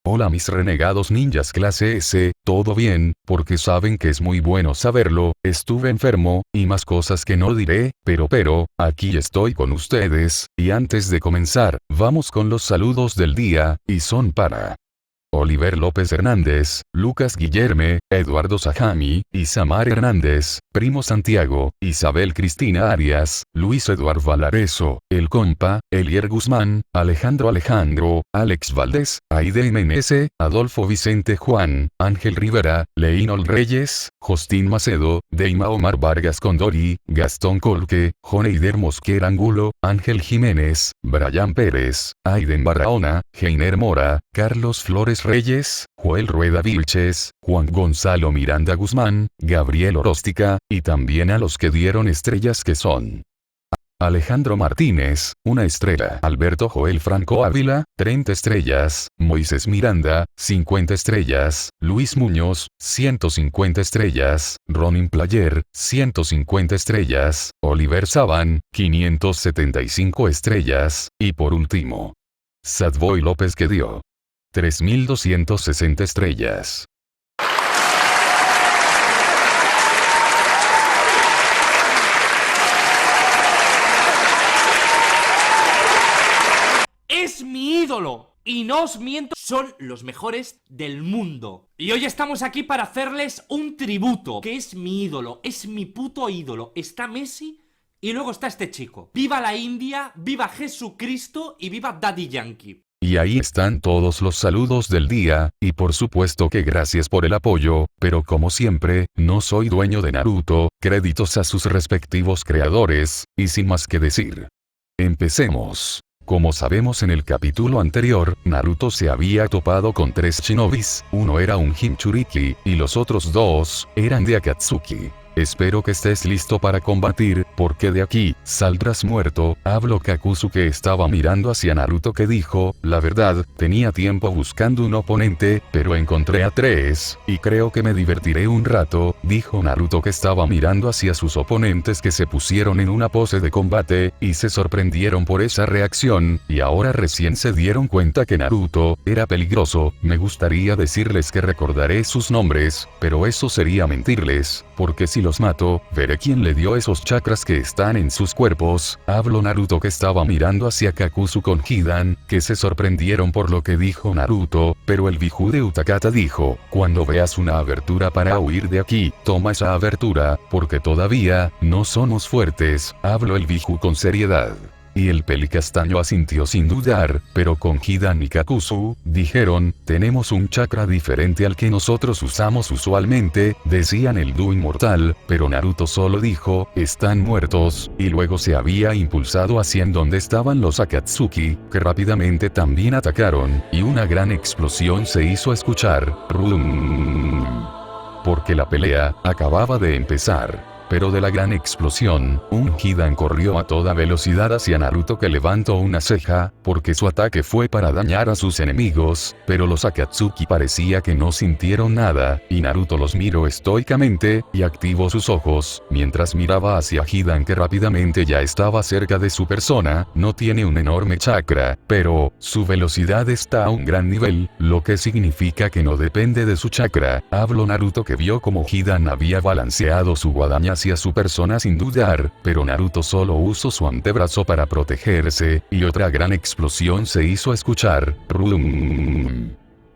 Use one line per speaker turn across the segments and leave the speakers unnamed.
Hola mis renegados ninjas clase S, ¿todo bien? Porque saben que es muy bueno saberlo, estuve enfermo, y más cosas que no diré, pero, aquí estoy con ustedes, y antes de comenzar, vamos con los saludos del día, y son para Oliver López Hernández, Lucas Guillerme, Eduardo Sajami, Isamar Hernández, Primo Santiago, Isabel Cristina Arias, Luis Eduardo Valareso, El Compa, Elier Guzmán, Alejandro, Alex Valdés, Aide MNS, Adolfo Vicente Juan, Ángel Rivera, Leinol Reyes, Justín Macedo, Deima Omar Vargas Condori, Gastón Colque, Joneider Mosquera Angulo, Ángel Jiménez, Brian Pérez, Aiden Barahona, Heiner Mora, Carlos Flores Reyes, Joel Rueda Vilches, Juan Gonzalo Miranda Guzmán, Gabriel Oróstica, y también a los que dieron estrellas que son Alejandro Martínez, 1 estrella. Alberto Joel Franco Ávila, 30 estrellas. Moisés Miranda, 50 estrellas. Luis Muñoz, 150 estrellas. Ronin Player, 150 estrellas. Oliver Saban, 575 estrellas. Y por último, Sadboy López que dio 3260 estrellas.
Es mi ídolo. Y no os miento, son los mejores del mundo. Y hoy estamos aquí para hacerles un tributo. Que es mi ídolo, es mi puto ídolo. Está Messi y luego está este chico. ¡Viva la India! ¡Viva Jesucristo! Y ¡viva Daddy Yankee!
Y ahí están todos los saludos del día, y por supuesto que gracias por el apoyo, pero como siempre, no soy dueño de Naruto, créditos a sus respectivos creadores, y sin más que decir. Empecemos. Como sabemos en el capítulo anterior, Naruto se había topado con 3 shinobis, uno era un Jinchuriki, y los otros 2, eran de Akatsuki. Espero que estés listo para combatir, porque de aquí, saldrás muerto. Habló Kakuzu que estaba mirando hacia Naruto que dijo, la verdad, tenía tiempo buscando un oponente, pero encontré a 3, y creo que me divertiré un rato, dijo Naruto que estaba mirando hacia sus oponentes que se pusieron en una pose de combate, y se sorprendieron por esa reacción, y ahora recién se dieron cuenta que Naruto era peligroso. Me gustaría decirles que recordaré sus nombres, pero eso sería mentirles, porque si los mato, veré quién le dio esos chakras que están en sus cuerpos. Habló Naruto que estaba mirando hacia Kakuzu con Hidan, que se sorprendieron por lo que dijo Naruto, pero el Biju de Utakata dijo, cuando veas una abertura para huir de aquí, toma esa abertura, porque todavía, no somos fuertes. Habló el Biju con seriedad. Y el pelicastaño asintió sin dudar, pero con Hidan y Kakuzu, dijeron, tenemos un chakra diferente al que nosotros usamos usualmente, decían el dúo inmortal, pero Naruto solo dijo, están muertos, y luego se había impulsado hacia en donde estaban los Akatsuki, que rápidamente también atacaron, y una gran explosión se hizo escuchar, rum, porque la pelea acababa de empezar. Pero de la gran explosión, un Hidan corrió a toda velocidad hacia Naruto que levantó una ceja, porque su ataque fue para dañar a sus enemigos, pero los Akatsuki parecía que no sintieron nada, y Naruto los miró estoicamente, y activó sus ojos, mientras miraba hacia Hidan que rápidamente ya estaba cerca de su persona. No tiene un enorme chakra, pero, su velocidad está a un gran nivel, lo que significa que no depende de su chakra. Habló Naruto que vio como Hidan había balanceado su guadaña hacia su persona sin dudar, pero Naruto solo usó su antebrazo para protegerse, y otra gran explosión se hizo escuchar, rum.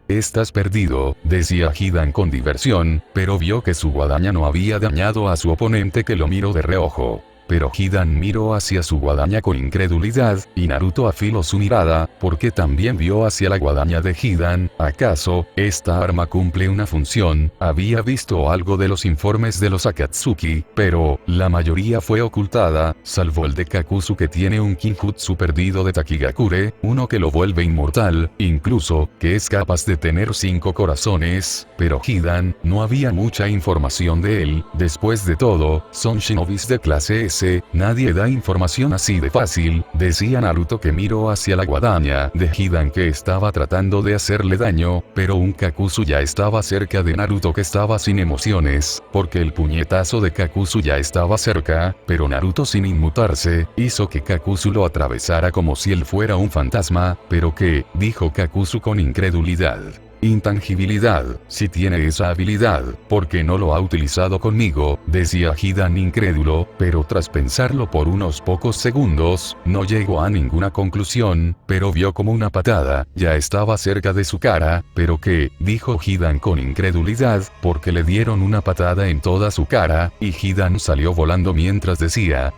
Estás perdido, decía Hidan con diversión, pero vio que su guadaña no había dañado a su oponente que lo miró de reojo. Pero Hidan miró hacia su guadaña con incredulidad, y Naruto afiló su mirada, porque también vio hacia la guadaña de Hidan. ¿Acaso, esta arma cumple una función? Había visto algo de los informes de los Akatsuki, pero, la mayoría fue ocultada, salvo el de Kakuzu que tiene un Kinjutsu perdido de Takigakure, uno que lo vuelve inmortal, incluso, que es capaz de tener 5 corazones, pero Hidan, no había mucha información de él. Después de todo, son shinobis de clase S. hace, nadie da información así de fácil, decía Naruto que miró hacia la guadaña de Hidan que estaba tratando de hacerle daño, pero un Kakuzu ya estaba cerca de Naruto que estaba sin emociones, porque el puñetazo de Kakuzu ya estaba cerca, pero Naruto sin inmutarse, hizo que Kakuzu lo atravesara como si él fuera un fantasma, pero ¿qué? Dijo Kakuzu con incredulidad. Intangibilidad, si tiene esa habilidad, ¿por qué no lo ha utilizado conmigo? Decía Hidan incrédulo, pero tras pensarlo por unos pocos segundos, no llegó a ninguna conclusión, pero vio como una patada, ya estaba cerca de su cara, ¿pero qué? Dijo Hidan con incredulidad, porque le dieron una patada en toda su cara, y Hidan salió volando mientras decía,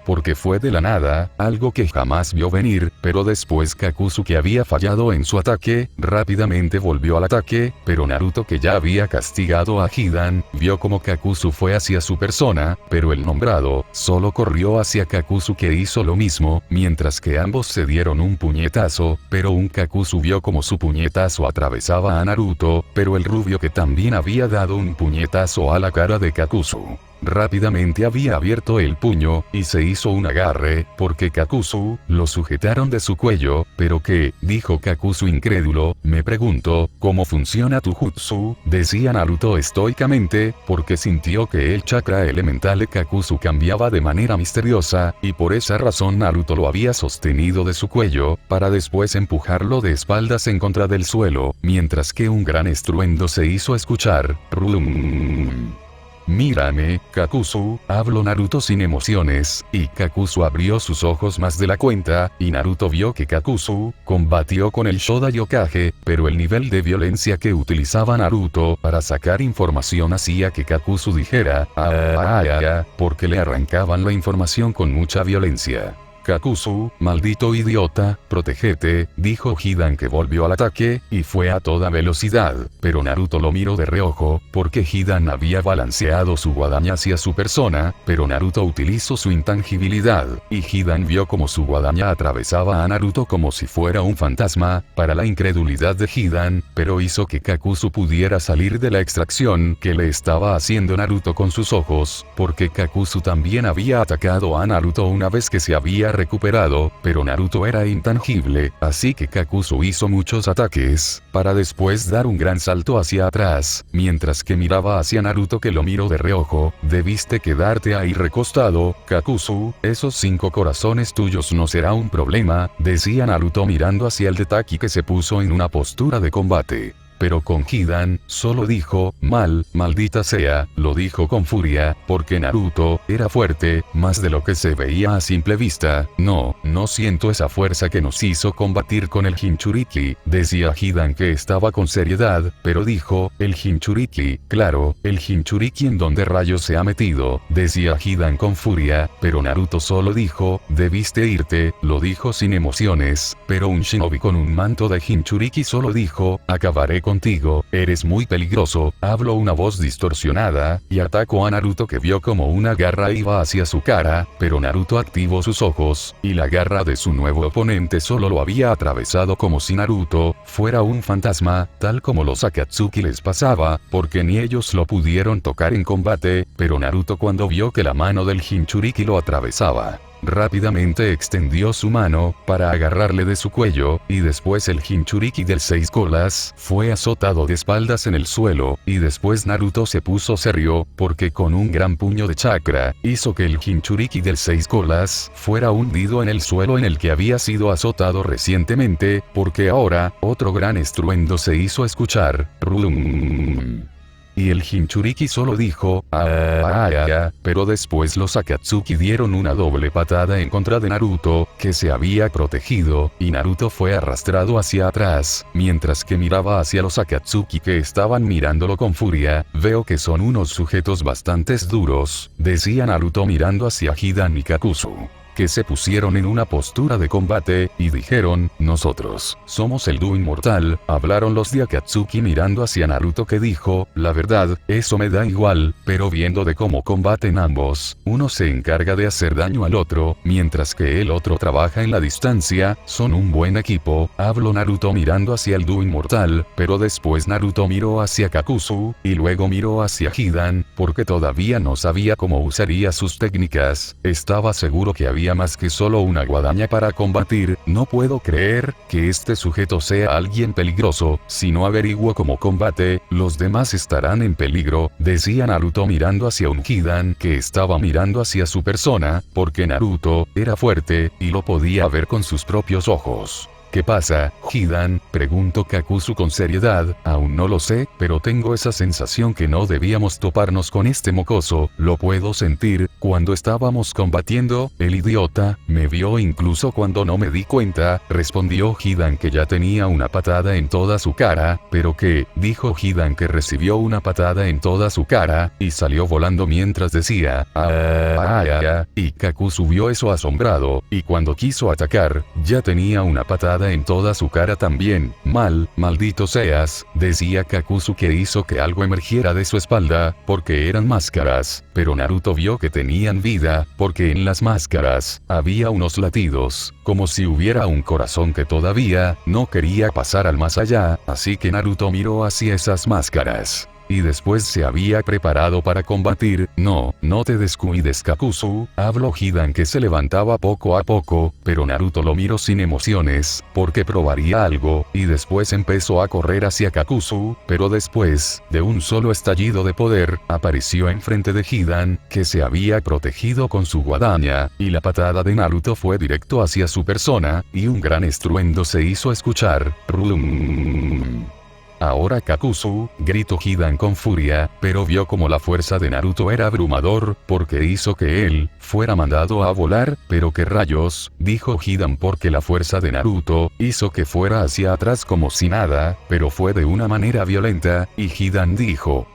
porque fue de la nada, algo que jamás vio venir, pero después Kakuzu que había fallado en su ataque, rápidamente volvió al ataque, pero Naruto que ya había castigado a Hidan, vio como Kakuzu fue hacia su persona, pero el nombrado, solo corrió hacia Kakuzu que hizo lo mismo, mientras que ambos se dieron un puñetazo, pero un Kakuzu vio como su puñetazo atravesaba a Naruto, pero el rubio que también había dado un puñetazo a la cara de Kakuzu. Rápidamente había abierto el puño, y se hizo un agarre, porque Kakuzu, lo sujetaron de su cuello, ¿pero qué? Dijo Kakuzu incrédulo, me pregunto, ¿cómo funciona tu jutsu? Decía Naruto estoicamente, porque sintió que el chakra elemental de Kakuzu cambiaba de manera misteriosa, y por esa razón Naruto lo había sostenido de su cuello, para después empujarlo de espaldas en contra del suelo, mientras que un gran estruendo se hizo escuchar, rum. Mírame, Kakuzu, habló Naruto sin emociones, y Kakuzu abrió sus ojos más de la cuenta, y Naruto vio que Kakuzu combatió con el Shoda-Yokage, pero el nivel de violencia que utilizaba Naruto para sacar información hacía que Kakuzu dijera, porque le arrancaban la información con mucha violencia. Kakuzu, maldito idiota, protégete, dijo Hidan que volvió al ataque, y fue a toda velocidad, pero Naruto lo miró de reojo, porque Hidan había balanceado su guadaña hacia su persona, pero Naruto utilizó su intangibilidad, y Hidan vio como su guadaña atravesaba a Naruto como si fuera un fantasma, para la incredulidad de Hidan, pero hizo que Kakuzu pudiera salir de la extracción que le estaba haciendo Naruto con sus ojos, porque Kakuzu también había atacado a Naruto una vez que se había recuperado, pero Naruto era intangible, así que Kakuzu hizo muchos ataques, para después dar un gran salto hacia atrás, mientras que miraba hacia Naruto que lo miró de reojo, debiste quedarte ahí recostado, Kakuzu, esos 5 corazones tuyos no será un problema, decía Naruto mirando hacia el de Taki que se puso en una postura de combate. Pero con Hidan, solo dijo, maldita sea, lo dijo con furia, porque Naruto, era fuerte, más de lo que se veía a simple vista, no siento esa fuerza que nos hizo combatir con el Jinchuriki, decía Hidan que estaba con seriedad, pero dijo, el Jinchuriki, claro, el Jinchuriki en donde rayos se ha metido, decía Hidan con furia, pero Naruto solo dijo, debiste irte, lo dijo sin emociones, pero un shinobi con un manto de Jinchuriki solo dijo, acabaré contigo, eres muy peligroso, habló una voz distorsionada, y atacó a Naruto que vio como una garra iba hacia su cara, pero Naruto activó sus ojos, y la garra de su nuevo oponente solo lo había atravesado como si Naruto fuera un fantasma, tal como los Akatsuki les pasaba, porque ni ellos lo pudieron tocar en combate, pero Naruto cuando vio que la mano del Jinchuriki lo atravesaba, rápidamente extendió su mano, para agarrarle de su cuello, y después el Jinchuriki del 6 colas, fue azotado de espaldas en el suelo, y después Naruto se puso serio, porque con un gran puño de chakra, hizo que el Jinchuriki del 6 colas, fuera hundido en el suelo en el que había sido azotado recientemente, porque ahora, otro gran estruendo se hizo escuchar, rum. Y el Jinchuriki solo dijo, pero después los Akatsuki dieron una doble patada en contra de Naruto, que se había protegido, y Naruto fue arrastrado hacia atrás, mientras que miraba hacia los Akatsuki que estaban mirándolo con furia, veo que son unos sujetos bastante duros, decía Naruto mirando hacia Hidan y Kakuzu. que se pusieron en una postura de combate, y dijeron, nosotros, somos el dúo inmortal. Hablaron los de Akatsuki mirando hacia Naruto, que dijo, la verdad, eso me da igual, pero viendo de cómo combaten ambos, uno se encarga de hacer daño al otro, mientras que el otro trabaja en la distancia, son un buen equipo. Habló Naruto mirando hacia el dúo inmortal, pero después Naruto miró hacia Kakuzu, y luego miró hacia Hidan, porque todavía no sabía cómo usaría sus técnicas. Estaba seguro que había más que solo una guadaña para combatir. No puedo creer que este sujeto sea alguien peligroso. Si no averiguo cómo combate, los demás estarán en peligro, decía Naruto mirando hacia un Hidan que estaba mirando hacia su persona, porque Naruto era fuerte, y lo podía ver con sus propios ojos. ¿Qué pasa, Hidan?, preguntó Kakuzu con seriedad. Aún no lo sé, pero tengo esa sensación que no debíamos toparnos con este mocoso. Lo puedo sentir. Cuando estábamos combatiendo, el idiota me vio incluso cuando no me di cuenta, respondió Hidan, que ya tenía una patada en toda su cara. ¿Pero qué?, dijo Hidan, que recibió una patada en toda su cara, y salió volando mientras decía, y Kakuzu vio eso asombrado, y cuando quiso atacar, ya tenía una patada en toda su cara también. Maldito seas, decía Kakuzu, que hizo que algo emergiera de su espalda, porque eran máscaras, pero Naruto vio que tenían vida, porque en las máscaras había unos latidos, como si hubiera un corazón que todavía no quería pasar al más allá, así que Naruto miró hacia esas máscaras. Y después se había preparado para combatir. No te descuides, Kakuzu, habló Hidan, que se levantaba poco a poco, pero Naruto lo miró sin emociones, porque probaría algo, y después empezó a correr hacia Kakuzu, pero después, de un solo estallido de poder, apareció enfrente de Hidan, que se había protegido con su guadaña, y la patada de Naruto fue directo hacia su persona, y un gran estruendo se hizo escuchar. Ahora Kakuzu, gritó Hidan con furia, pero vio como la fuerza de Naruto era abrumador, porque hizo que él fuera mandado a volar. Pero qué rayos, dijo Hidan, porque la fuerza de Naruto hizo que fuera hacia atrás como si nada, pero fue de una manera violenta, y Hidan dijo,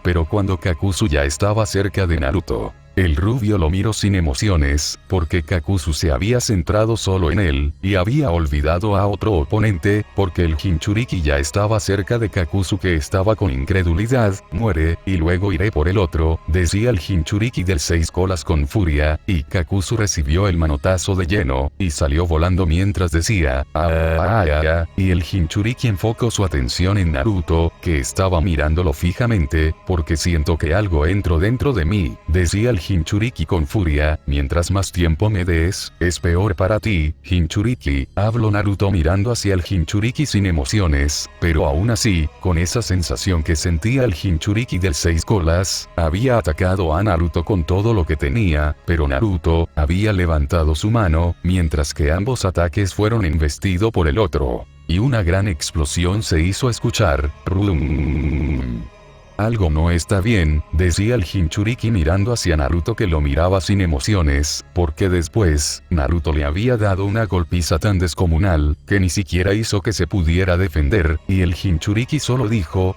pero cuando Kakuzu ya estaba cerca de Naruto, el rubio lo miró sin emociones, porque Kakuzu se había centrado solo en él, y había olvidado a otro oponente, porque el Jinchuriki ya estaba cerca de Kakuzu, que estaba con incredulidad. Muere, y luego iré por el otro, decía el Jinchuriki del 6 colas con furia, y Kakuzu recibió el manotazo de lleno, y salió volando mientras decía, y el Jinchuriki enfocó su atención en Naruto, que estaba mirándolo fijamente, porque siento que algo entró dentro de mí, decía el Jinchuriki con furia, mientras más tiempo me des, es peor para ti, Jinchuriki, habló Naruto mirando hacia el Jinchuriki sin emociones, pero aún así, con esa sensación que sentía el Jinchuriki del 6 colas, había atacado a Naruto con todo lo que tenía, pero Naruto había levantado su mano, mientras que ambos ataques fueron embestidos por el otro, y una gran explosión se hizo escuchar. Algo no está bien, decía el Jinchuriki mirando hacia Naruto, que lo miraba sin emociones, porque después, Naruto le había dado una golpiza tan descomunal, que ni siquiera hizo que se pudiera defender, y el Jinchuriki solo dijo,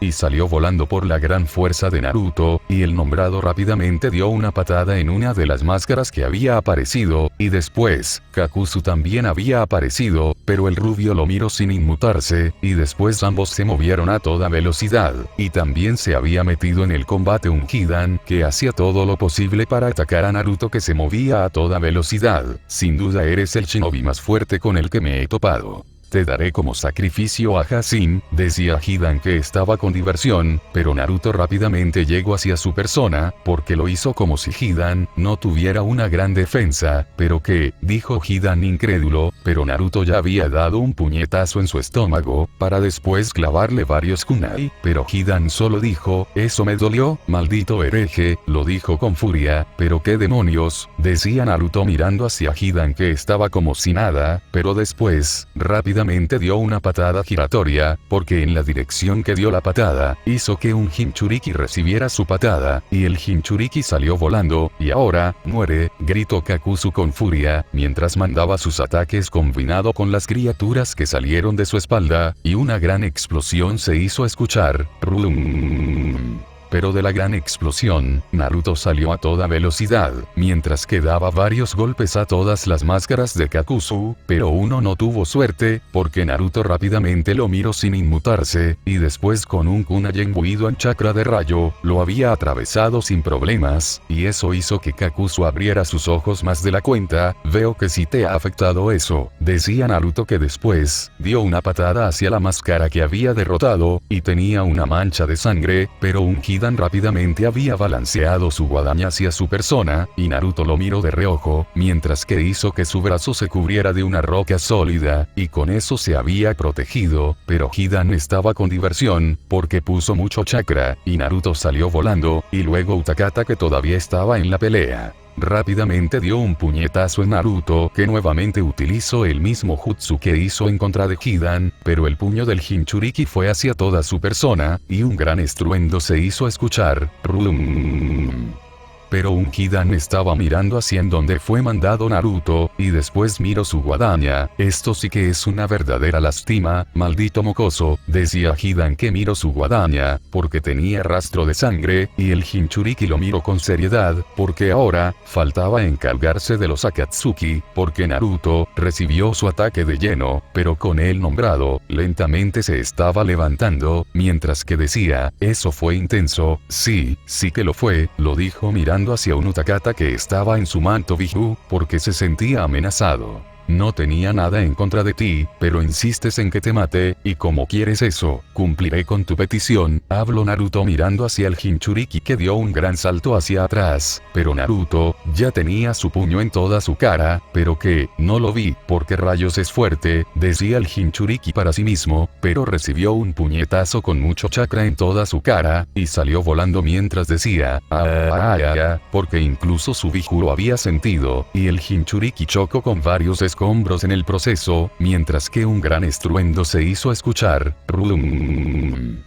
y salió volando por la gran fuerza de Naruto, y el nombrado rápidamente dio una patada en una de las máscaras que había aparecido, y después, Kakuzu también había aparecido, pero el rubio lo miró sin inmutarse, y después ambos se movieron a toda velocidad. Y también se había metido en el combate un Hidan, que hacía todo lo posible para atacar a Naruto, que se movía a toda velocidad. Sin duda eres el shinobi más fuerte con el que me he topado. Te daré como sacrificio a Hashin, decía Hidan, que estaba con diversión, pero Naruto rápidamente llegó hacia su persona, porque lo hizo como si Hidan no tuviera una gran defensa. ¿Pero qué?, dijo Hidan incrédulo, pero Naruto ya había dado un puñetazo en su estómago, para después clavarle varios kunai, pero Hidan solo dijo, eso me dolió, maldito hereje, lo dijo con furia. Pero qué demonios, decía Naruto mirando hacia Hidan, que estaba como si nada, pero después, rápidamente dio una patada giratoria, porque en la dirección que dio la patada, hizo que un Jinchuriki recibiera su patada, y el Jinchuriki salió volando, y ahora, muere, gritó Kakuzu con furia, mientras mandaba sus ataques combinado con las criaturas que salieron de su espalda, y una gran explosión se hizo escuchar. pero de la gran explosión, Naruto salió a toda velocidad, mientras que daba varios golpes a todas las máscaras de Kakuzu, pero uno no tuvo suerte, porque Naruto rápidamente lo miró sin inmutarse, y después con un kunai imbuido en chakra de rayo, lo había atravesado sin problemas, y eso hizo que Kakuzu abriera sus ojos más de la cuenta. Veo que sí te ha afectado eso, decía Naruto, que después dio una patada hacia la máscara que había derrotado, y tenía una mancha de sangre, pero un Hidan rápidamente había balanceado su guadaña hacia su persona, y Naruto lo miró de reojo, mientras que hizo que su brazo se cubriera de una roca sólida, y con eso se había protegido, pero Hidan estaba con diversión, porque puso mucho chakra, y Naruto salió volando, y luego Utakata, que todavía estaba en la pelea, rápidamente dio un puñetazo en Naruto, que nuevamente utilizó el mismo jutsu que hizo en contra de Hidan, pero el puño del Jinchuriki fue hacia toda su persona, y un gran estruendo se hizo escuchar. Rum. Pero un Hidan estaba mirando hacia en donde fue mandado Naruto, y después miró su guadaña. Esto sí que es una verdadera lástima, maldito mocoso, decía Hidan, que miró su guadaña, porque tenía rastro de sangre, y el Jinchuriki lo miró con seriedad, porque ahora faltaba encargarse de los Akatsuki, porque Naruto recibió su ataque de lleno, pero con él nombrado, lentamente se estaba levantando, mientras que decía, eso fue intenso. Sí, sí que lo fue, lo dijo mirando hacia un Utakata que estaba en su manto Biju, porque se sentía amenazado. No tenía nada en contra de ti, pero insistes en que te mate, y como quieres eso, cumpliré con tu petición, habló Naruto mirando hacia el Jinchuriki, que dio un gran salto hacia atrás, pero Naruto ya tenía su puño en toda su cara. Pero que, no lo vi, porque rayos es fuerte, decía el Jinchuriki para sí mismo, pero recibió un puñetazo con mucho chakra en toda su cara, y salió volando mientras decía, porque incluso su Biju lo había sentido, y el Jinchuriki chocó con varios escombros en el proceso, mientras que un gran estruendo se hizo escuchar. Rum.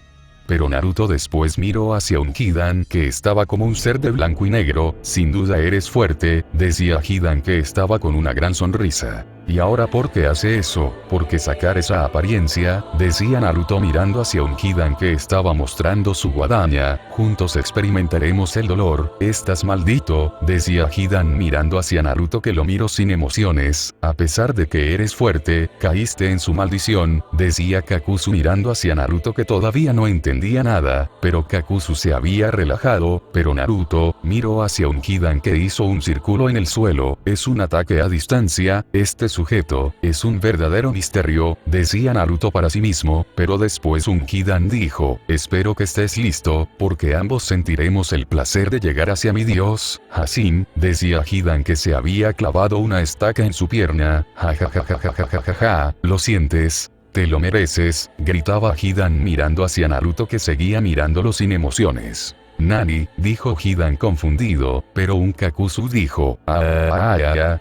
Pero Naruto después miró hacia un Hidan que estaba como un ser de blanco y negro. Sin duda eres fuerte, decía Hidan, que estaba con una gran sonrisa. ¿Y ahora por qué hace eso? ¿Por qué sacar esa apariencia?, decía Naruto mirando hacia un Hidan que estaba mostrando su guadaña. Juntos experimentaremos el dolor. Estás maldito, decía Hidan mirando hacia Naruto, que lo miró sin emociones. A pesar de que eres fuerte, caíste en su maldición, decía Kakuzu mirando hacia Naruto, que todavía no entendía nada, pero Kakuzu se había relajado. Pero Naruto miró hacia un Hidan que hizo un círculo en el suelo. Es un ataque a distancia. Este sujeto es un verdadero misterio, decía Naruto para sí mismo, pero después un Hidan dijo, espero que estés listo, porque ambos sentiremos el placer de llegar hacia mi dios. Hasin, decía Hidan, que se había clavado una estaca en su pierna. Ja, ¿lo sientes? Te lo mereces, gritaba Hidan mirando hacia Naruto, que seguía mirándolo sin emociones. Nani, dijo Hidan confundido, pero un Kakuzu dijo,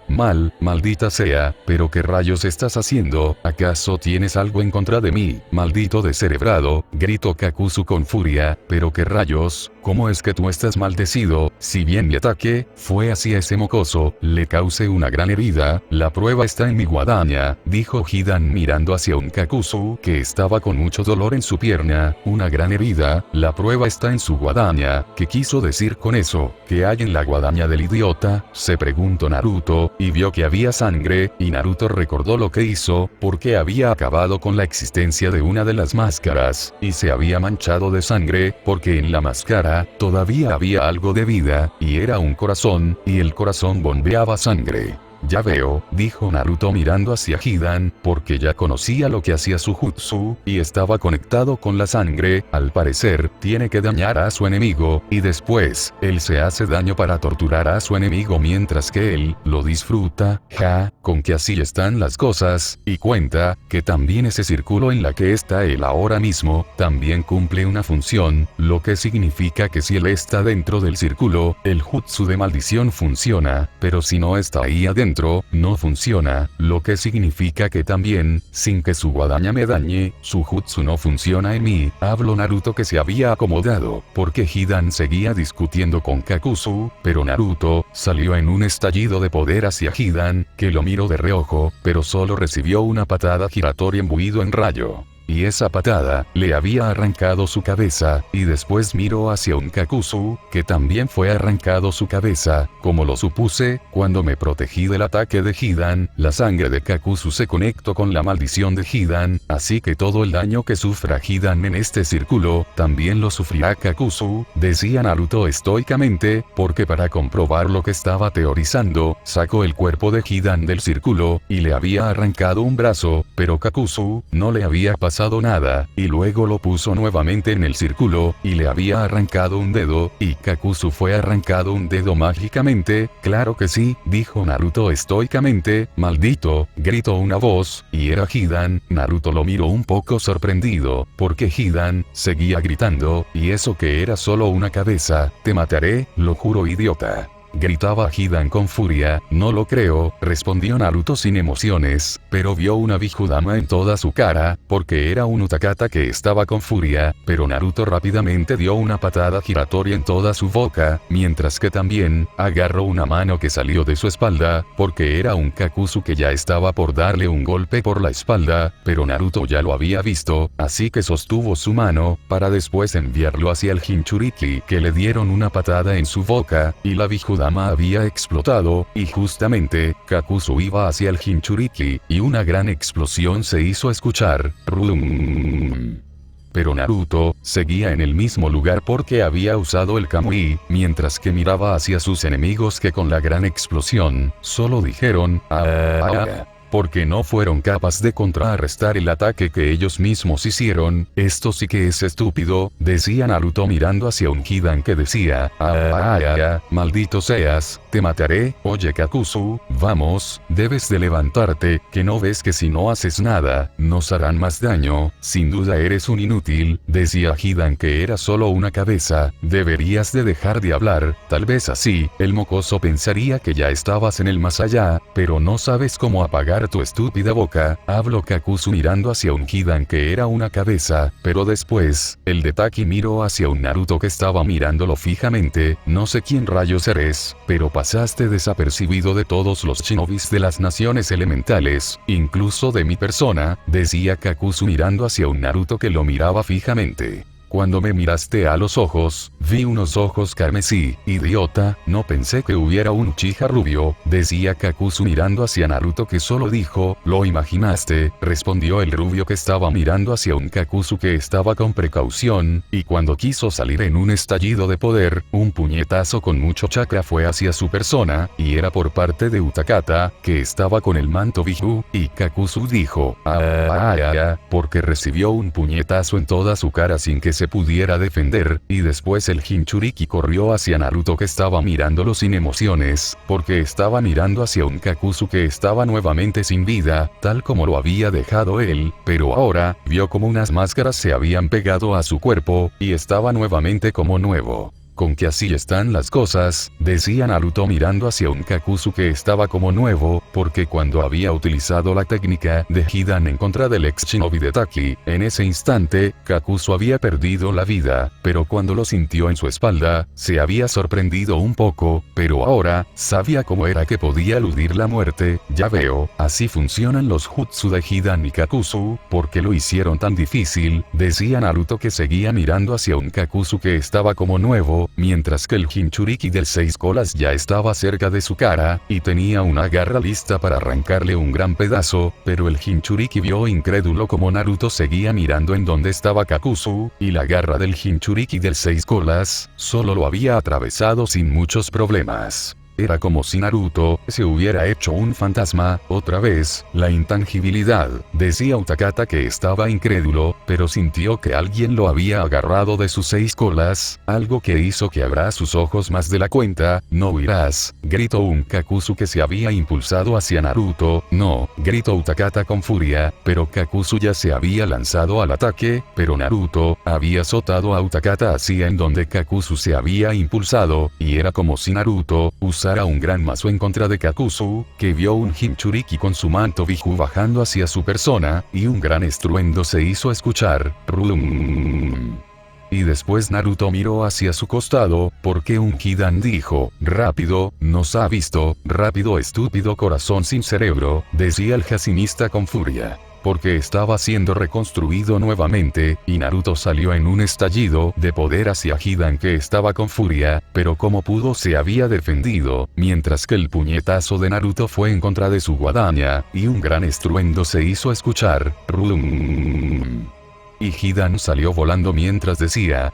mal, maldita sea, pero ¿qué rayos estás haciendo? ¿Acaso tienes algo en contra de mí, maldito descerebrado? Gritó Kakuzu con furia, pero ¿qué rayos? ¿Cómo es que tú estás maldecido? Si bien mi ataque fue hacia ese mocoso, le causé una gran herida, la prueba está en mi guadaña, dijo Hidan mirando hacia un Kakuzu que estaba con mucho dolor en su pierna. Una gran herida, la prueba está en su guadaña. ¿Qué quiso decir con eso? ¿Qué hay en la guadaña del idiota?, se preguntó Naruto, y vio que había sangre, y Naruto recordó lo que hizo, porque había acabado con la existencia de una de las máscaras, y se había manchado de sangre, porque en la máscara todavía había algo de vida, y era un corazón, y el corazón bombeaba sangre. Ya veo, dijo Naruto mirando hacia Hidan, porque ya conocía lo que hacía su jutsu, y estaba conectado con la sangre. Al parecer, tiene que dañar a su enemigo, y después, él se hace daño para torturar a su enemigo mientras que él lo disfruta. Con que así están las cosas, y cuenta que también ese círculo en la que está él ahora mismo, también cumple una función, lo que significa que si él está dentro del círculo, el jutsu de maldición funciona, pero si no está ahí adentro, no funciona, lo que significa que también, sin que su guadaña me dañe, su jutsu no funciona en mí. Habló Naruto, que se había acomodado, porque Hidan seguía discutiendo con Kakuzu, pero Naruto salió en un estallido de poder hacia Hidan, que lo miró de reojo, pero solo recibió una patada giratoria imbuido en rayo. y esa patada le había arrancado su cabeza, y después miró hacia un Kakuzu, que también fue arrancado su cabeza. Como lo supuse, cuando me protegí del ataque de Hidan, la sangre de Kakuzu se conectó con la maldición de Hidan, así que todo el daño que sufra Hidan en este círculo, también lo sufrirá Kakuzu, decía Naruto estoicamente, porque para comprobar lo que estaba teorizando, sacó el cuerpo de Hidan del círculo, y le había arrancado un brazo, pero Kakuzu no le había pasado nada, y luego lo puso nuevamente en el círculo, y le había arrancado un dedo, y Kakuzu fue arrancado un dedo mágicamente. Claro que sí, dijo Naruto estoicamente. Maldito, gritó una voz, y era Hidan. Naruto lo miró un poco sorprendido, porque Hidan seguía gritando, y eso que era solo una cabeza. Te mataré, lo juro, idiota. Gritaba Hidan con furia. No lo creo, respondió Naruto sin emociones, pero vio una Bigudama en toda su cara, porque era un Utakata que estaba con furia, pero Naruto rápidamente dio una patada giratoria en toda su boca, mientras que también agarró una mano que salió de su espalda, porque era un Kakuzu que ya estaba por darle un golpe por la espalda, pero Naruto ya lo había visto, así que sostuvo su mano, para después enviarlo hacia el Jinchuriki, que le dieron una patada en su boca, y la Bigudama había explotado, y justamente, Kakuzu iba hacia el Jinchuriki, y una gran explosión se hizo escuchar. Pero Naruto seguía en el mismo lugar porque había usado el Kamui, mientras que miraba hacia sus enemigos que con la gran explosión, solo dijeron "Ah", porque no fueron capaces de contrarrestar el ataque que ellos mismos hicieron. Esto sí que es estúpido, decía Naruto mirando hacia un Hidan que decía maldito seas, te mataré. Oye Kakuzu, vamos, debes de levantarte, que no ves que si no haces nada, nos harán más daño. Sin duda eres un inútil, decía Hidan que era solo una cabeza. Deberías de dejar de hablar, tal vez así, el mocoso pensaría que ya estabas en el más allá, pero no sabes cómo apagar tu estúpida boca. Habló Kakuzu mirando hacia un Hidan que era una cabeza, pero después, el de Taki miró hacia un Naruto que estaba mirándolo fijamente. No sé quién rayos eres, pero pasaste desapercibido de todos los shinobis de las naciones elementales, incluso de mi persona, decía Kakuzu mirando hacia un Naruto que lo miraba fijamente. Cuando me miraste a los ojos, vi unos ojos carmesí, idiota, no pensé que hubiera un Uchiha rubio, decía Kakuzu mirando hacia Naruto que solo dijo, lo imaginaste, respondió el rubio que estaba mirando hacia un Kakuzu que estaba con precaución, y cuando quiso salir en un estallido de poder, un puñetazo con mucho chakra fue hacia su persona, y era por parte de Utakata, que estaba con el manto Biju, y Kakuzu dijo, porque recibió un puñetazo en toda su cara sin que se pudiera defender, y después el Jinchuriki corrió hacia Naruto que estaba mirándolo sin emociones, porque estaba mirando hacia un Kakuzu que estaba nuevamente sin vida, tal como lo había dejado él, pero ahora, vio como unas máscaras se habían pegado a su cuerpo, y estaba nuevamente como nuevo. Con que así están las cosas, decía Naruto mirando hacia un Kakuzu que estaba como nuevo, porque cuando había utilizado la técnica de Hidan en contra del ex shinobi de Taki, en ese instante, Kakuzu había perdido la vida, pero cuando lo sintió en su espalda, se había sorprendido un poco, pero ahora, sabía cómo era que podía eludir la muerte. Ya veo, así funcionan los jutsu de Hidan y Kakuzu, porque lo hicieron tan difícil, decía Naruto que seguía mirando hacia un Kakuzu que estaba como nuevo, mientras que el Jinchuriki del 6 colas ya estaba cerca de su cara, y tenía una garra lista para arrancarle un gran pedazo, pero el Jinchuriki vio incrédulo como Naruto seguía mirando en donde estaba Kakuzu, y la garra del Jinchuriki del 6 colas, solo lo había atravesado sin muchos problemas. Era como si Naruto se hubiera hecho un fantasma. Otra vez, la intangibilidad, decía Utakata que estaba incrédulo, pero sintió que alguien lo había agarrado de sus 6 colas, algo que hizo que abra sus ojos más de la cuenta. No huirás, gritó un Kakuzu que se había impulsado hacia Naruto. No, gritó Utakata con furia, pero Kakuzu ya se había lanzado al ataque, pero Naruto había azotado a Utakata hacia en donde Kakuzu se había impulsado, y era como si Naruto usara un gran mazo en contra de Kakuzu, que vio un Jinchuriki con su manto Biju bajando hacia su persona, y un gran estruendo se hizo escuchar. Y después Naruto miró hacia su costado, porque un Hidan dijo, rápido, nos ha visto, rápido estúpido corazón sin cerebro, decía el jacinista con furia. porque estaba siendo reconstruido nuevamente, y Naruto salió en un estallido de poder hacia Hidan que estaba con furia, pero como pudo se había defendido, mientras que el puñetazo de Naruto fue en contra de su guadaña, y un gran estruendo se hizo escuchar. Y Hidan salió volando mientras decía,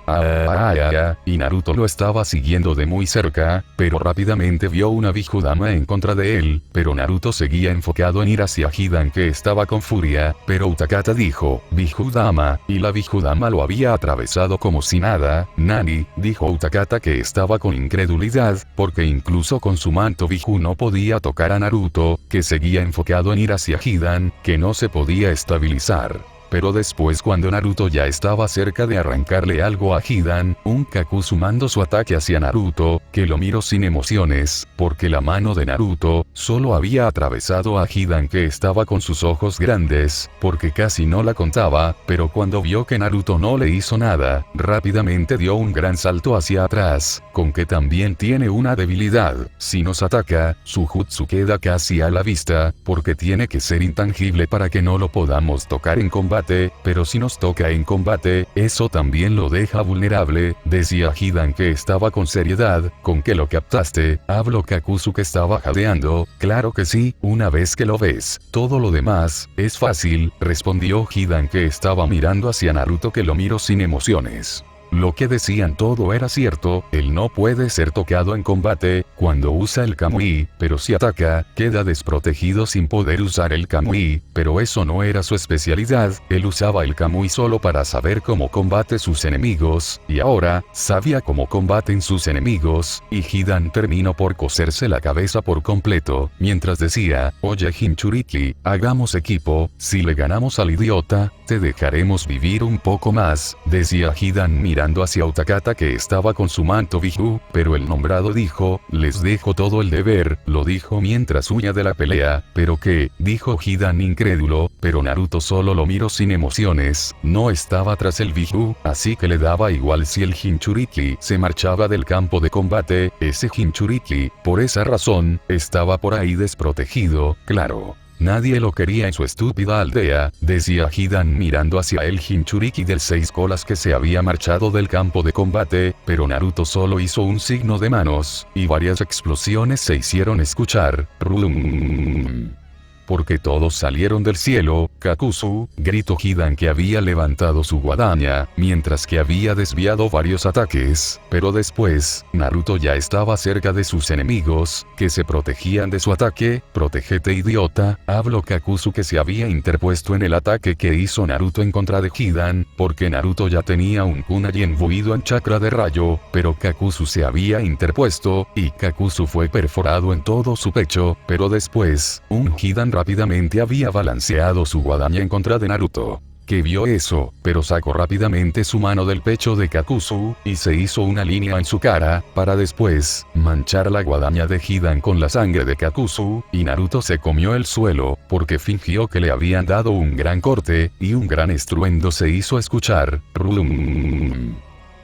y Naruto lo estaba siguiendo de muy cerca, pero rápidamente vio una Bigudama en contra de él, pero Naruto seguía enfocado en ir hacia Hidan que estaba con furia, pero Utakata dijo, Bigudama, y la Bigudama lo había atravesado como si nada. Nani, dijo Utakata que estaba con incredulidad, porque incluso con su manto Bigu no podía tocar a Naruto, que seguía enfocado en ir hacia Hidan, que no se podía estabilizar. Pero después cuando Naruto ya estaba cerca de arrancarle algo a Hidan, un Kaku sumando su ataque hacia Naruto, que lo miró sin emociones, porque la mano de Naruto solo había atravesado a Hidan que estaba con sus ojos grandes, porque casi no la contaba, pero cuando vio que Naruto no le hizo nada, rápidamente dio un gran salto hacia atrás, con que también tiene una debilidad. Si nos ataca, su jutsu queda casi a la vista, porque tiene que ser intangible para que no lo podamos tocar en combate. Pero si nos toca en combate, eso también lo deja vulnerable, decía Hidan que estaba con seriedad. ¿Con qué lo captaste? Habló Kakuzu que estaba jadeando. Claro que sí, una vez que lo ves, todo lo demás es fácil, respondió Hidan que estaba mirando hacia Naruto que lo miró sin emociones. Lo que decían todo era cierto, él no puede ser tocado en combate, cuando usa el Kamui, pero si ataca, queda desprotegido sin poder usar el Kamui, pero eso no era su especialidad, él usaba el Kamui solo para saber cómo combate sus enemigos, y ahora, sabía cómo combaten sus enemigos, y Hidan terminó por coserse la cabeza por completo, mientras decía, oye Jinchuriki, hagamos equipo, si le ganamos al idiota, te dejaremos vivir un poco más, decía Hidan mirando hacia Utakata que estaba con su manto Bigu, pero el nombrado dijo, les dejo todo el deber, lo dijo mientras huía de la pelea, pero ¿qué? Dijo Hidan incrédulo, pero Naruto solo lo miró sin emociones, no estaba tras el Bigu, así que le daba igual si el Jinchuriki se marchaba del campo de combate, ese Jinchuriki, por esa razón, estaba por ahí desprotegido, claro. Nadie lo quería en su estúpida aldea, decía Hidan mirando hacia el Jinchuriki del 6 colas que se había marchado del campo de combate, pero Naruto solo hizo un signo de manos, y varias explosiones se hicieron escuchar. Porque todos salieron del cielo. Kakuzu, gritó Hidan que había levantado su guadaña, mientras que había desviado varios ataques, pero después, Naruto ya estaba cerca de sus enemigos, que se protegían de su ataque. Protégete idiota, habló Kakuzu que se había interpuesto en el ataque que hizo Naruto en contra de Hidan, porque Naruto ya tenía un kunai imbuido en chakra de rayo, pero Kakuzu se había interpuesto, y Kakuzu fue perforado en todo su pecho, pero después, un Hidan rápidamente había balanceado su guadaña en contra de Naruto, que vio eso, pero sacó rápidamente su mano del pecho de Kakuzu, y se hizo una línea en su cara, para después, manchar la guadaña de Hidan con la sangre de Kakuzu, y Naruto se comió el suelo, porque fingió que le habían dado un gran corte, y un gran estruendo se hizo escuchar.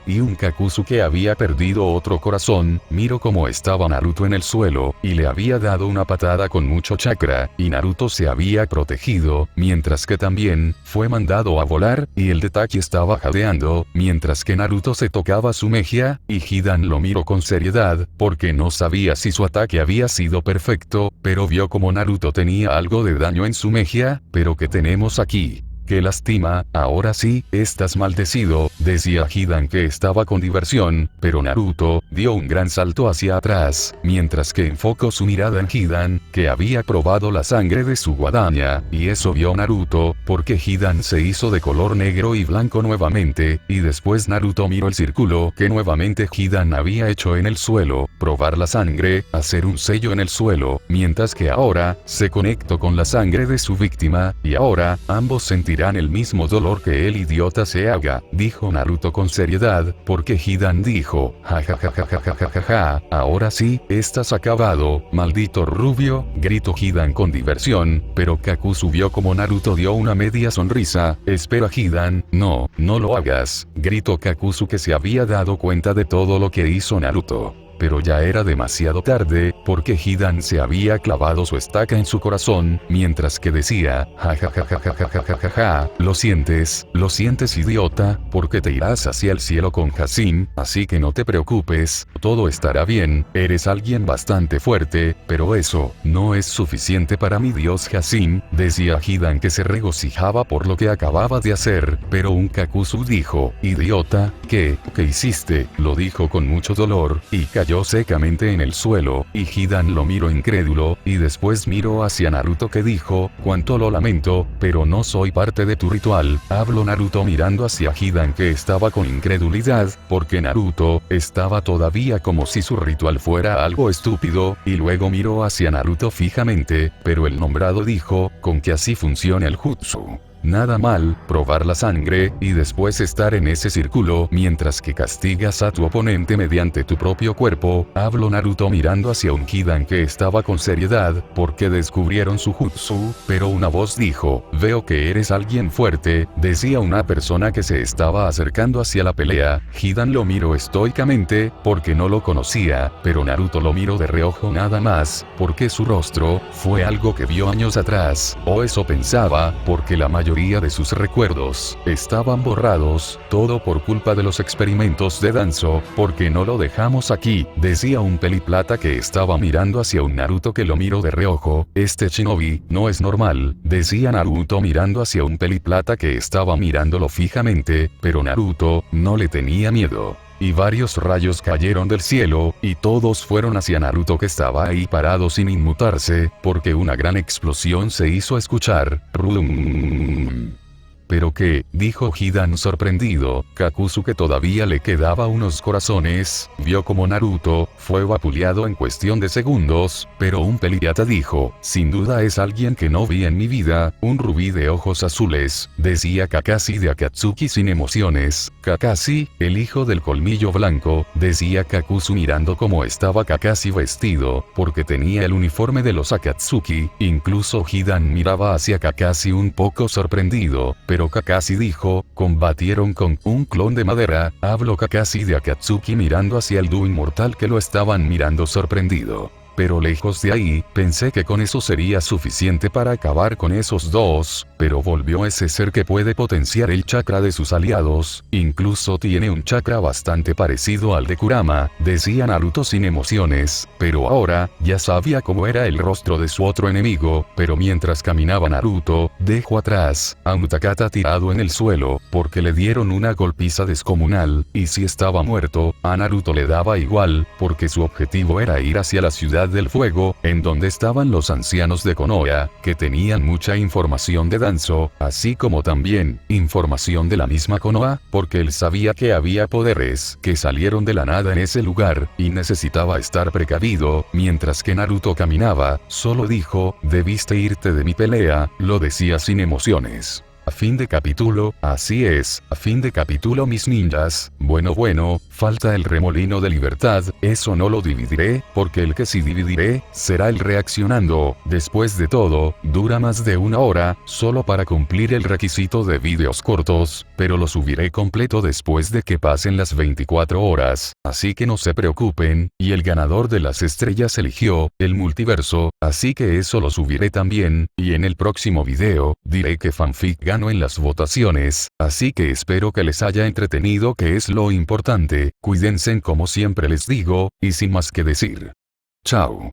Y un Kakuzu que había perdido otro corazón, miró cómo estaba Naruto en el suelo, y le había dado una patada con mucho chakra, y Naruto se había protegido, mientras que también, fue mandado a volar, y el Detaki estaba jadeando, mientras que Naruto se tocaba su mejilla, y Hidan lo miró con seriedad, porque no sabía si su ataque había sido perfecto, pero vio como Naruto tenía algo de daño en su mejilla. Pero ¿qué tenemos aquí? ¡Qué lástima! Ahora sí, estás maldecido, decía Hidan que estaba con diversión, pero Naruto dio un gran salto hacia atrás, mientras que enfocó su mirada en Hidan, que había probado la sangre de su guadaña, y eso vio Naruto, porque Hidan se hizo de color negro y blanco nuevamente, y después Naruto miró el círculo que nuevamente Hidan había hecho en el suelo, probar la sangre, hacer un sello en el suelo, mientras que ahora, se conectó con la sangre de su víctima, y ahora, ambos sentirán el mismo dolor que el idiota se haga, dijo Naruto con seriedad, porque Hidan dijo, jajajajajajajaja, ahora sí, estás acabado, maldito rubio, gritó Hidan con diversión, pero Kakuzu vio como Naruto dio una media sonrisa. Espera Hidan, no lo hagas, gritó Kakuzu que se había dado cuenta de todo lo que hizo Naruto. pero ya era demasiado tarde, porque Hidan se había clavado su estaca en su corazón, mientras que decía, ja ja ja ja ja ja ja ja ja, lo sientes idiota, porque te irás hacia el cielo con Hasin, así que no te preocupes, todo estará bien, eres alguien bastante fuerte, pero eso, no es suficiente para mi dios Hasin, decía Hidan que se regocijaba por lo que acababa de hacer, pero un Kakuzu dijo, idiota, ¿qué hiciste? Lo dijo con mucho dolor, y cayó secamente en el suelo, y Hidan lo miró incrédulo, y después miró hacia Naruto que dijo, cuánto lo lamento, pero no soy parte de tu ritual, habló Naruto mirando hacia Hidan que estaba con incredulidad, porque Naruto estaba todavía como si su ritual fuera algo estúpido, y luego miró hacia Naruto fijamente, pero el nombrado dijo, con que así funciona el jutsu. Nada mal, probar la sangre, y después estar en ese círculo mientras que castigas a tu oponente mediante tu propio cuerpo, habló Naruto mirando hacia un Hidan que estaba con seriedad, porque descubrieron su jutsu, pero una voz dijo, veo que eres alguien fuerte, decía una persona que se estaba acercando hacia la pelea, Hidan lo miró estoicamente, porque no lo conocía, pero Naruto lo miró de reojo nada más, porque su rostro, fue algo que vio años atrás, o eso pensaba, porque la mayoría de sus recuerdos estaban borrados, todo por culpa de los experimentos de Danzo, porque no lo dejamos aquí, decía un peliplata que estaba mirando hacia un Naruto que lo miró de reojo, este shinobi, no es normal, decía Naruto mirando hacia un peliplata que estaba mirándolo fijamente, pero Naruto, no le tenía miedo. Y varios rayos cayeron del cielo, y todos fueron hacia Naruto que estaba ahí parado sin inmutarse, porque una gran explosión se hizo escuchar. ¿Pero qué? Dijo Hidan sorprendido, Kakuzu que todavía le quedaba unos corazones, vio como Naruto, fue vapuleado en cuestión de segundos, pero un peliata dijo, sin duda es alguien que no vi en mi vida, un rubí de ojos azules, decía Kakashi de Akatsuki sin emociones, Kakashi, el hijo del colmillo blanco, decía Kakuzu mirando cómo estaba Kakashi vestido, porque tenía el uniforme de los Akatsuki, incluso Hidan miraba hacia Kakashi un poco sorprendido, pero Kakashi dijo, combatieron con un clon de madera, habló Kakashi de Akatsuki mirando hacia el dúo inmortal que lo estaban mirando sorprendido. Pero lejos de ahí, pensé que con eso sería suficiente para acabar con esos dos, pero volvió ese ser que puede potenciar el chakra de sus aliados, incluso tiene un chakra bastante parecido al de Kurama, decía Naruto sin emociones, pero ahora, ya sabía cómo era el rostro de su otro enemigo, pero mientras caminaba Naruto, dejó atrás a un Takata tirado en el suelo, porque le dieron una golpiza descomunal, y si estaba muerto, a Naruto le daba igual, porque su objetivo era ir hacia la ciudad del fuego, en donde estaban los ancianos de Konoha, que tenían mucha información de Danzo, así como también, información de la misma Konoha, porque él sabía que había poderes que salieron de la nada en ese lugar, y necesitaba estar precavido, mientras que Naruto caminaba, solo dijo, debiste irte de mi pelea, lo decía sin emociones. A fin de capítulo, así es, a fin de capítulo mis ninjas, bueno, falta el remolino de libertad, eso no lo dividiré, porque el que sí dividiré, será el reaccionando, después de todo, dura más de 1 hora, solo para cumplir el requisito de vídeos cortos, pero lo subiré completo después de que pasen las 24 horas, así que no se preocupen, y el ganador de las estrellas eligió, el multiverso, así que eso lo subiré también, y en el próximo video, diré que fanfic ganó en las votaciones, así que espero que les haya entretenido que es lo importante, cuídense como siempre les digo, y sin más que decir. Chao.